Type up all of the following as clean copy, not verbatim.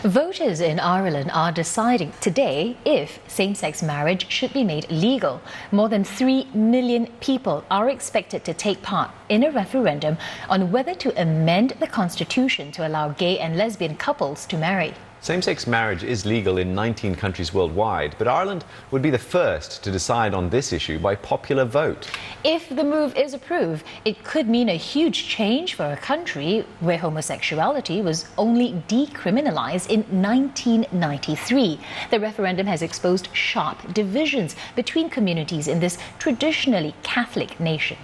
Voters in Ireland are deciding today if same-sex marriage should be made legal. More than 3 million people are expected to take part in a referendum on whether to amend the constitution to allow gay and lesbian couples to marry. Same-sex marriage is legal in 19 countries worldwide, but Ireland would be the first to decide on this issue by popular vote. If the move is approved, it could mean a huge change for a country where homosexuality was only decriminalised in 1993. The referendum has exposed sharp divisions between communities in this traditionally Catholic nation.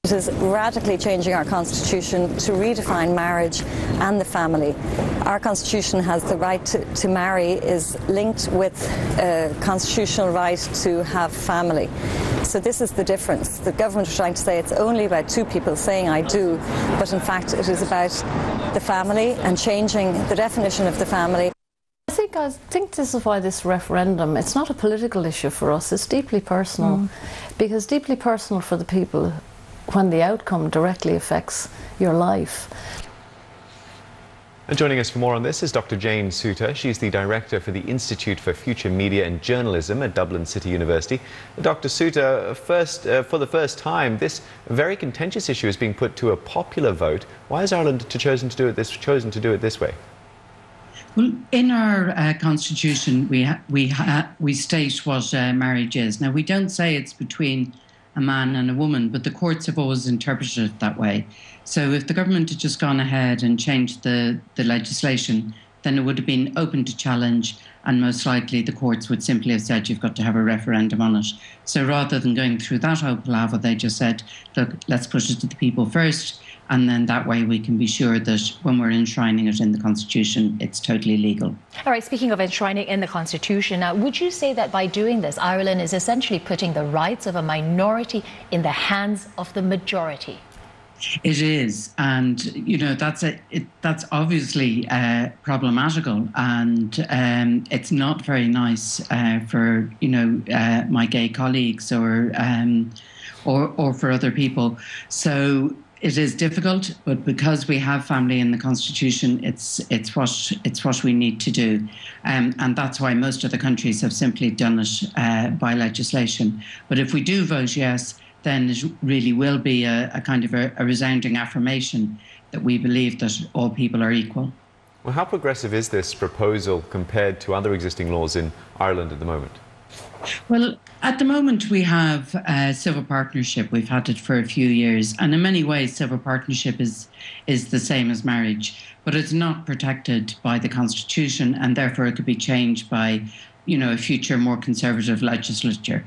It is radically changing our constitution to redefine marriage and the family. Our constitution has the right to marry is linked with a constitutional right to have family. So this is the difference. The government is trying to say it's only about two people saying I do, but in fact it is about the family and changing the definition of the family. I think this is why this referendum, it's not a political issue for us, it's deeply personal. Because deeply personal for the people when the outcome directly affects your life. And joining us for more on this is Dr. Jane Souter. She's the Director for the Institute for Future Media and Journalism at Dublin City University. Dr. Souter, for the first time, this very contentious issue is being put to a popular vote. Why has Ireland chosen to do it this way? Well, in our constitution, we state what marriage is. Now, we don't say it's between a man and a woman, but the courts have always interpreted it that way. So if the government had just gone ahead and changed the legislation, then it would have been open to challenge, and most likely the courts would simply have said you've got to have a referendum on it. So rather than going through that whole palaver, they just said, look, let's put it to the people first, and then that way we can be sure that when we're enshrining it in the Constitution, it's totally legal. All right, speaking of enshrining in the Constitution, would you say that by doing this, Ireland is essentially putting the rights of a minority in the hands of the majority? It is, and you know that's obviously problematical, and it's not very nice for my gay colleagues or for other people. So it is difficult, but because we have family in the Constitution, it's what we need to do, and that's why most of the countries have simply done it by legislation. But if we do vote yes, then it really will be a kind of a resounding affirmation that we believe that all people are equal. Well, how progressive is this proposal compared to other existing laws in Ireland at the moment? Well, at the moment we have civil partnership. We've had it for a few years, and in many ways civil partnership is the same as marriage, but it's not protected by the Constitution, and therefore it could be changed by a future more conservative legislature.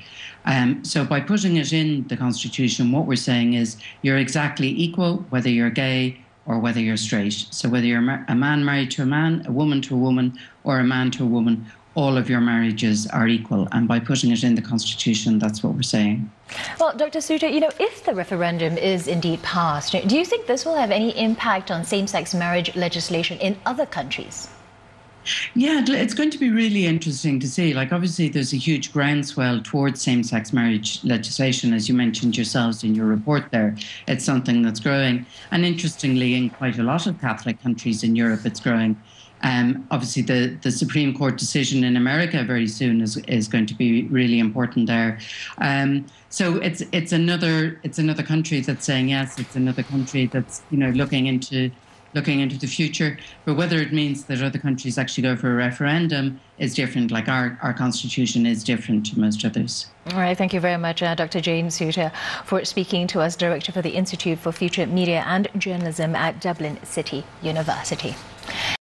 So by putting it in the Constitution, what we're saying is you're exactly equal, whether you're gay or whether you're straight. So whether you're a man married to a man, a woman to a woman, or a man to a woman, all of your marriages are equal. And by putting it in the Constitution, that's what we're saying. Well, Dr. Souter, if the referendum is indeed passed, do you think this will have any impact on same-sex marriage legislation in other countries? Yeah, it's going to be really interesting to see. Like, obviously, there's a huge groundswell towards same-sex marriage legislation, as you mentioned yourselves in your report there. It's something that's growing. And interestingly, in quite a lot of Catholic countries in Europe, it's growing. Obviously, the Supreme Court decision in America very soon is going to be really important there. So it's another country that's saying yes. It's another country that's looking into the future, but whether it means that other countries actually go for a referendum is different. Like our constitution is different to most others. All right, thank you very much, Dr. Jane Souter, for speaking to us, Director for the Institute for Future Media and Journalism at Dublin City University.